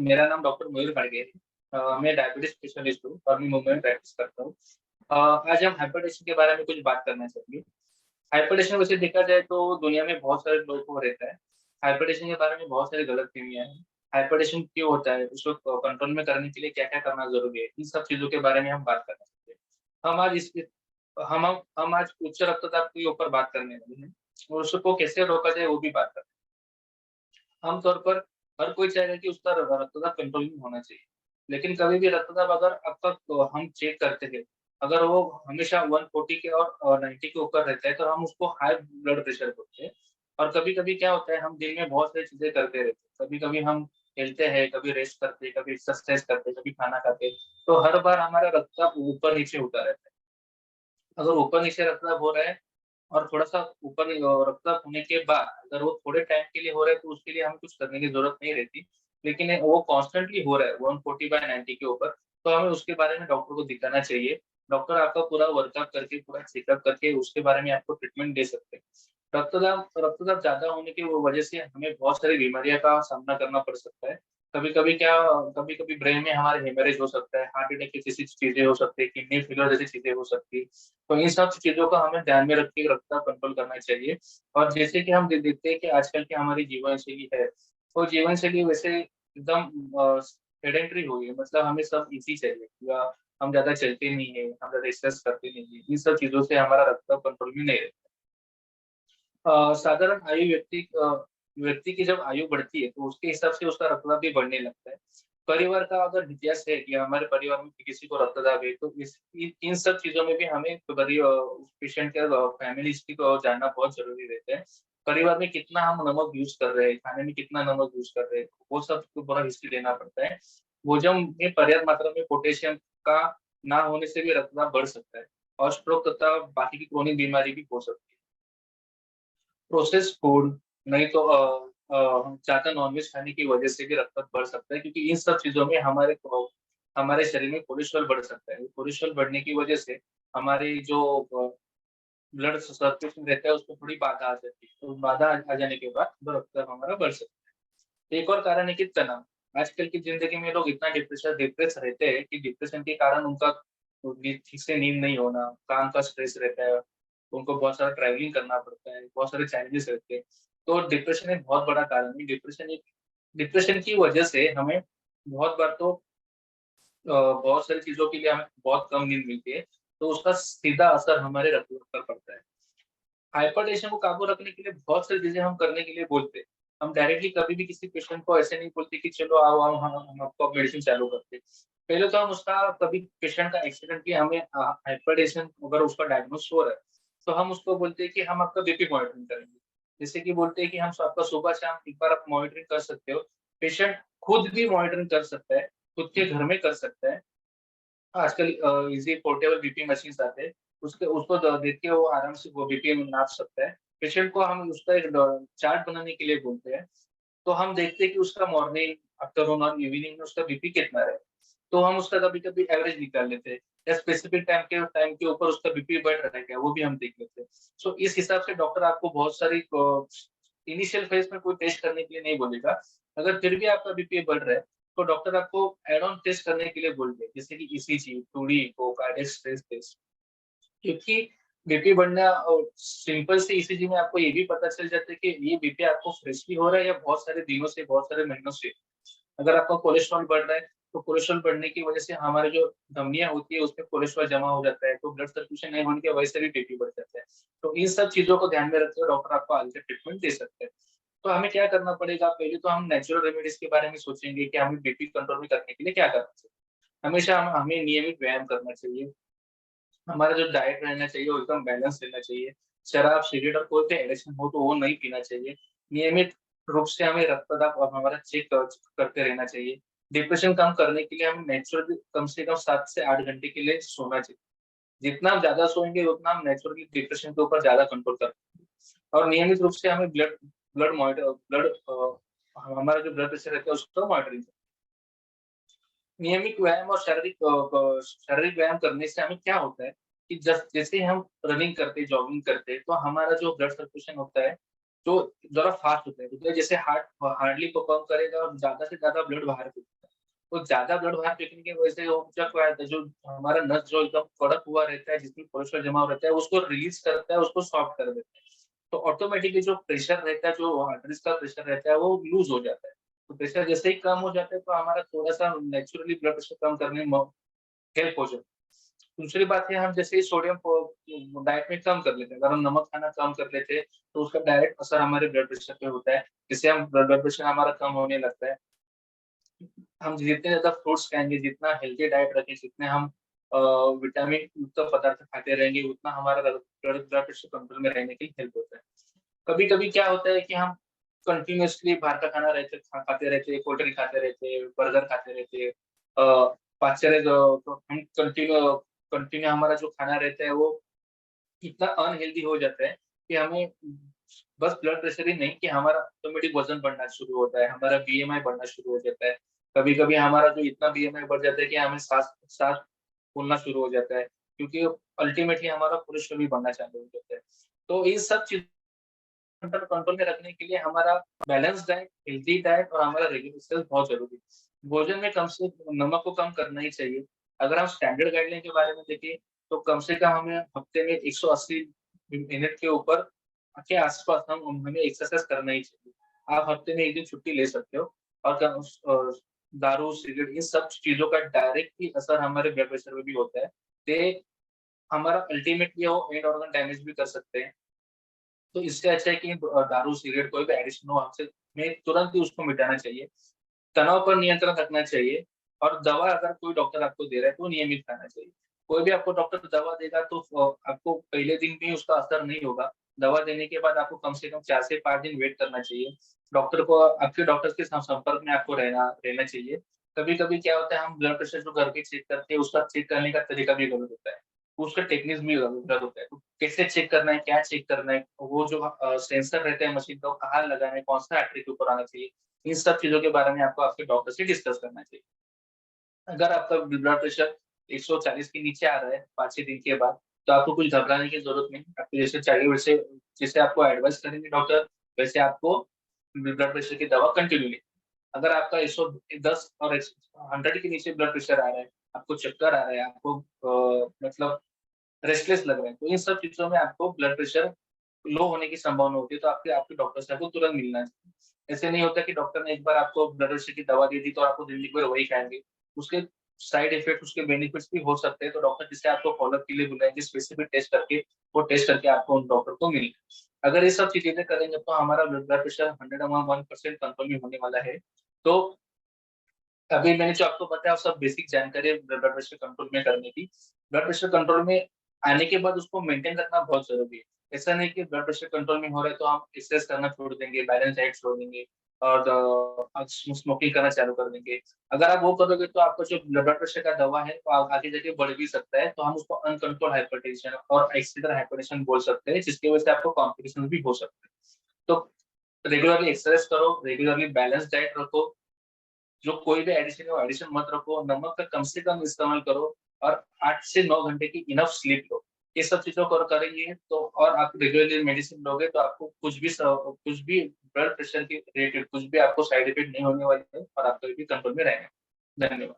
मेरा नाम डॉक्टर मयूर खड़गे है। मैं डायबिटीज स्पेशलिस्ट हूँ और मैं मुंबई में प्रैक्टिस करता हूँ। आज हम हाइपरटेंशन के बारे में कुछ बात करना चाहेंगे। हाइपरटेंशन वैसे देखा जाए तो दुनिया में बहुत सारे लोगों को रहता है। हाइपरटेंशन के बारे में बहुत सारी गलतफहमियां हैं। हाइपरटेंशन क्यों होता है, उसको कंट्रोल में करने के लिए क्या-क्या करना ज़रूरी है, इन सब चीज़ों के बारे में हम बात करना चाहते हैं। हम आज इस हम आज उच्च रक्तचाप के ऊपर बात करने वाले हैं और उसको कैसे रोका जाए वो भी बात करेंगे। आमतौर पर हर कोई चाहेगा कि उसका रक्तदाब कंट्रोल में होना चाहिए। लेकिन कभी भी रक्तदाब अगर आपका हम चेक करते हैं, अगर वो हमेशा 140 के और 90 के ऊपर रहता है, तो हम उसको हाई ब्लड प्रेशर बोलते हैं। और कभी-कभी क्या होता है, हम दिन में बहुत सारी चीज़ें करते रहते हैं। कभी-कभी हम खेलते हैं, कभी रेस्ट करते हैं, कभी एक्सरसाइज करते हैं, कभी खाना खाते हैं, तो हर बार हमारा रक्तचाप ऊपर-नीचे होता रहता है। अगर ऊपर-नीचे रक्तचाप हो रहा है और थोड़ा-सा ऊपर रक्तचाप होने के बाद अगर वो थोड़े टाइम के लिए हो रहा है, तो उसके लिए हमें कुछ करने की ज़रूरत नहीं रहती। लेकिन वो कॉन्स्टेंटली हो रहा है 140/90 के ऊपर, तो हमें उसके बारे में डॉक्टर को दिखाना चाहिए। डॉक्टर आपका पूरा वर्कअप करके, पूरा चेकअप करके उसके बारे में आपको ट्रीटमेंट दे सकते हैं। रक्तदाब रक्तदाब ज़्यादा होने की वजह से हमें बहुत सारी बीमारियों का सामना करना पड़ सकता है। कभी-कभी ब्रेन में हमारे हेमरेज हो सकता है, हार्ट अटैक जैसी चीज़ें हो सकती है, किडनी फेलियर जैसी चीज़ें हो सकती है। तो इन सब चीज़ों को हमें ध्यान में रख के रक्तचाप कंट्रोल करना चाहिए। और जैसे कि हम देखते हैं कि आजकल की हमारी जीवनशैली है, वो जीवनशैली वैसे एकदम सेडेंटरी हो गई है, मतलब हमें सब ईज़ी चाहिए या हम ज़्यादा चलते नहीं हैं, हम ज़्यादा एक्सरसाइज करते नहीं हैं। इन सब चीज़ों से हमारा रक्तचाप कंट्रोल में नहीं रहता। साधारण व्यक्ति की जब आयु बढ़ती है, तो उसके हिसाब से उसका रक्तदाब भी बढ़ने लगता है। परिवार का अगर इतिहास है कि हमारे परिवार में किसी को रक्तदाब है, तो इन सब चीज़ों में भी हमें उस पेशेंट के फैमिली हिस्ट्री को जानना बहुत ज़रूरी रहता है। परिवार में कितना हम नमक यूज़ कर रहे हैं, खाने में कितना नमक यूज़ कर रहे हैं, वो सब को पूरा हिस्ट्री लेना पड़ता है। भोजन में पर्याप्त मात्रा में पोटेशियम का ना होने से भी रक्तदाब बढ़ सकता है और स्ट्रोक तथा बाकी की क्रोनिक बीमारी भी हो सकती है। प्रोसेस्ड फूड नहीं तो ज़्यादा नॉनवेज खाने की वजह से भी रक्तचाप बढ़ सकता है, क्योंकि इन सब चीज़ों में हमारे शरीर में कोलेस्ट्रॉल बढ़ सकता है। कोलेस्ट्रॉल बढ़ने की वजह से हमारी जो ब्लड सर्कुलेशन रहता है उसको थोड़ी बाधा आ जाती है। तो बाधा आ जाने के बाद तो रक्तचाप हमारा बढ़ सकता है। एक और कारण है कि तनाव। आजकल की ज़िंदगी में लोग इतना डिप्रेस रहते हैं कि डिप्रेशन के कारण उनका ठीक से नींद नहीं होना, काम का स्ट्रेस रहता है, उनको बहुत सारा ट्रैवलिंग करना पड़ता है, बहुत सारे चैलेंजेस रहते हैं। तो डिप्रेशन एक बहुत बड़ा कारण है। डिप्रेशन की वजह से हमें बहुत बार तो बहुत सारी चीज़ों के लिए हमें बहुत कम नींद मिलती है, तो उसका सीधा असर हमारे रक्तचाप पर पड़ता है। हाइपरटेंशन को काबू रखने के लिए बहुत सारी चीज़ें हम करने के लिए बोलते हैं। हम डायरेक्टली कभी भी किसी पेशेंट को ऐसे नहीं बोलते कि चलो आओ हम आपको अब मेडिसिन चालू करते हैं। पहले तो हम उसका कभी पेशेंट का एक्सीडेंट किया हमें हाइपरटेंशन अगर उसका डायग्नोस हो रहा है, तो हम उसको बोलते हैं कि हम आपका बीपी मॉनिटरिंग करेंगे। जैसे कि बोलते हैं कि हम आपका सुबह-शाम एक बार आप मॉनिटरिंग कर सकते हो। पेशेंट खुद भी मॉनिटरिंग कर सकता है, खुद के घर में कर सकता है। आजकल इज़ी पोर्टेबल बीपी मशीन्स आते हैं, उसके उसको देख के वो आराम से वो बीपी नाप सकता है। पेशेंट को हम उसका एक चार्ट बनाने के लिए बोलते हैं, तो हम देखते हैं कि उसका मॉर्निंग, आफ्टरनून और इवनिंग में उसका बीपी कितना है। तो हम उसका कभी-कभी एवरेज निकाल लेते हैं या स्पेसिफिक टाइम के ऊपर उसका बीपी बढ़ रहा है क्या, वो भी हम देख लेते हैं। सो इस हिसाब से डॉक्टर आपको बहुत सारी इनिशियल फेज़ में कोई टेस्ट करने के लिए नहीं बोलेगा। अगर फिर भी आपका बीपी बढ़ रहा है, तो डॉक्टर आपको ऐड ऑन टेस्ट करने के लिए बोलते हैं, जैसे कि ECG, 2D echo, cardiac stress test. क्योंकि बीपी बढ़ना सिंपल से ईसीजी में आपको ये भी पता चल जाता है कि ये बीपी आपको फ्रेशली हो रहा है या बहुत सारे दिनों से, बहुत सारे महीनों से। अगर आपका कोलेस्ट्रॉल बढ़ रहा है, तो कोलेस्ट्रॉल बढ़ने की वजह से हमारे जो धमनियाँ होती है, उसमें कोलेस्ट्रॉल जमा हो जाता है, तो ब्लड सर्कुलेशन नहीं होने की वजह से भी बीपी बढ़ जाता है। तो इन सब चीज़ों को ध्यान में रखते हुए डॉक्टर आपको आगे ट्रीटमेंट दे सकते हैं। तो हमें क्या करना पड़ेगा? पहले तो हम नेचुरल रेमेडीज़ के बारे में सोचेंगे कि हमें बीपी कंट्रोल में करने के लिए क्या करना चाहिए। हमेशा हमें नियमित व्यायाम करना चाहिए। हमारा जो डाइट रहना चाहिए वो एकदम बैलेंस रहना चाहिए। शराब, सिगरेट और कोई भी एडिक्शन हो तो वो नहीं पीना चाहिए। नियमित रूप से हमें रक्तदाब और हमारा चेक करते रहना चाहिए। डिप्रेशन कम करने के लिए हमें नेचुरली कम से कम 7 से 8 घंटे के लिए सोना चाहिए। जितना हम ज़्यादा सोएँगे उतना हम नेचुरली डिप्रेशन के ऊपर ज़्यादा कंट्रोल कर पाएँगे। और नियमित रूप से हमें ब्लड मॉनिटर ब्लड हमारा जो ब्लड प्रेशर रहता है उसका मॉनिटरिंग नियमित व्यायाम और शारीरिक व्यायाम करने से हमें क्या होता है कि जैसे ही हम रनिंग करते हैं, जॉगिंग करते हैं, तो हमारा जो ब्लड सर्कुलेशन होता है, जो ज़रा फास्ट होता है। तो जैसे हार्टली परफ़ॉर्म करेगा और ज़्यादा से ज़्यादा ब्लड बाहर तो ज़्यादा ब्लड बाहर फेंकने की वजह से वो क्या है जो हमारा नस जो एकदम कड़क हुआ रहता है, जिसमें कोलेस्ट्रॉल जमा हुआ रहता है, उसको रिलीज़ करता है, उसको सॉफ्ट कर देता है। तो ऑटोमेटिकली जो प्रेशर रहता है, जो आर्टरीज़ का प्रेशर रहता है, वो लूज़ हो जाता है। तो प्रेशर जैसे ही कम हो जाता है, तो हमारा थोड़ा-सा नेचुरली ब्लड प्रेशर कम करने में हेल्प हो जाती है। दूसरी बात है, हम जैसे ही सोडियम को डाइट में कम कर लेते हैं, अगर हम नमक खाना कम कर लेते हैं, तो उसका डायरेक्ट असर हमारे ब्लड प्रेशर पे होता है, जिससे हम ब्लड प्रेशर हमारा कम होने लगता है। हम जितने ज़्यादा फ्रूट्स खाएँगे, जितना हेल्दी डाइट रखें, जितने हम विटामिन युक्त पदार्थ खाते रहेंगे, उतना हमारा ब्लड ब्लड प्रेशर कंट्रोल में रहने की हेल्प होता है। कभी-कभी क्या होता है कि हम कंटीन्यूअसली बाहर का खाना खाते रहते हैं, कोल्ड ड्रिंक खाते रहते हैं, बर्गर खाते रहते हैं। बहुत सारे जो तो हम कंटिन्यू हमारा जो खाना रहता है, वो इतना अनहेल्दी हो जाता है कि हमें बस ब्लड प्रेशर ही नहीं कि हमारा ऑटोमेटिक वज़न बढ़ना शुरू होता है, हमारा बीएमआई बढ़ना शुरू हो जाता है। कभी-कभी हमारा जो इतना बीएमआई बढ़ जाता है कि हमें साँस साँस फूलना शुरू हो जाता है, क्योंकि अल्टीमेटली हमारा पूरे शरीर बढ़ना चालू हो जाता है। तो इन सब चीज़ कंट्रोल कंट्रोल में रखने के लिए हमारा बैलेंस डाइट, हेल्दी डाइट और हमारा रेगुलर एक्सरसाइज बहुत ज़रूरी है। भोजन में कम से नमक को कम करना ही चाहिए। अगर हम स्टैंडर्ड गाइडलाइन के बारे में देखें, तो कम से कम हमें हफ्ते में 180 मिनट के ऊपर के आस-पास हम हमें एक्सरसाइज करना ही चाहिए। आप हफ्ते में 1 दिन छुट्टी ले सकते हो और दारू, सिगरेट इन सब चीज़ों का डायरेक्टली असर हमारे ब्लड प्रेशर में भी होता है। ते हमारा अल्टीमेटली वो एंड ऑर्गन डैमेज भी कर सकते हैं। तो इससे अच्छा है कि दारू, सिगरेट कोई भी एडिक्शन हो हमसे हमें तुरंत ही उसको मिटाना चाहिए। तनाव पर नियंत्रण रखना चाहिए और दवा अगर कोई डॉक्टर आपको दे रहा है तो नियमित खाना चाहिए। कोई भी आपको डॉक्टर दवा देगा तो आपको पहले दिन में उसका असर नहीं होगा। दवा देने के बाद आपको कम से कम 4 से 5 दिन वेट करना चाहिए। डॉक्टर को आपके डॉक्टर के संपर्क में आपको रहना रहना चाहिए। कभी-कभी क्या होता है हम ब्लड प्रेशर जो घर पे चेक करते हैं उसका चेक करने का तरीका भी गलत होता है। उसका टेक्निक्स भी गलत होता है। तो कैसे चेक करना है, क्या चेक करना है, वो जो सेंसर रहते हैं मशीन का वो कहाँ लगाना है, कौन-सा आर्टरी के ऊपर आना चाहिए, इन सब चीज़ों के बारे में आपको आपके डॉक्टर से डिस्कस करना चाहिए। अगर आपका ब्लड प्रेशर 140 के नीचे आ रहा है 5-6 दिन के बाद, तो आपको कुछ घबराने की ज़रूरत नहीं। आपको जैसे चाहिए वैसे जैसे आपको एडवाइस करेंगे डॉक्टर, वैसे आपको ब्लड प्रेशर की दवा कंटिन्यू लेनी है। अगर आपका 110 और 100 के नीचे ब्लड प्रेशर आ रहा है, आपको चक्कर आ रहा है, आपको मतलब रेस्टलेस लग रहा है, तो इन सब चीज़ों में आपको ब्लड प्रेशर लो होने की संभावना होती है, तो आपके आपके डॉक्टर से आपको तुरंत मिलना चाहिए। ऐसे नहीं होता कि डॉक्टर ने एक बार आपको ब्लड प्रेशर की दवा दे दी, तो आपको ज़िंदगी भर वही खाएँगे। उसके साइड इफ़ेक्ट, उसके बेनिफिट्स भी हो सकते हैं, तो डॉक्टर जिससे आपको फ़ॉलो-अप के लिए बुलाएँगे, स्पेसिफिक टेस्ट करके, वो टेस्ट करके आपको उन डॉक्टर को मिलें। अगर ये सब चीज़ें करेंगे, तो हमारा ब्लड प्रेशर 101% कंट्रोल में होने वाला है। तो अभी मैंने जो आपको बताया, वो सब बेसिक जानकारी है ब्लड प्रेशर कंट्रोल में करने की। ब्लड प्रेशर कंट्रोल में आने के बाद उसको मेंटेन रखना बहुत ज़रूरी है। ऐसा नहीं कि ब्लड प्रेशर कंट्रोल में हो रहा है तो हम एक्सरसाइज करना छोड़ देंगे, बैलेंस डाइट छोड़ देंगे और स्मोकिंग करना चालू कर देंगे। अगर आप वो करोगे तो आपका जो ब्लड प्रेशर का दवा है, वो आगे जाके बढ़ भी सकता है, तो हम उसको अनकंट्रोल्ड हाइपरटेंशन और एक्सीलरेटेड हाइपरटेंशन बोल सकते हैं, जिसकी वजह से आपको कॉम्प्लिकेशंस भी हो सकते हैं। तो रेगुलरली एक्सरसाइज करो, रेगुलरली बैलेंस डाइट रखो, जो कोई भी एडिशन है वो एडिशन मत रखो, नमक का कम से कम इस्तेमाल करो और 8 से 9 घंटे की इनफ स्लीप लो। ये सब चीज़ों को करेंगे तो और आप रेगुलरली मेडिसिन लोगे तो आपको कुछ भी ब्लड प्रेशर के रिलेटेड कुछ भी आपको साइड इफेक्ट नहीं होने वाले हैं और आप कभी भी कंट्रोल में रहेंगे। धन्यवाद।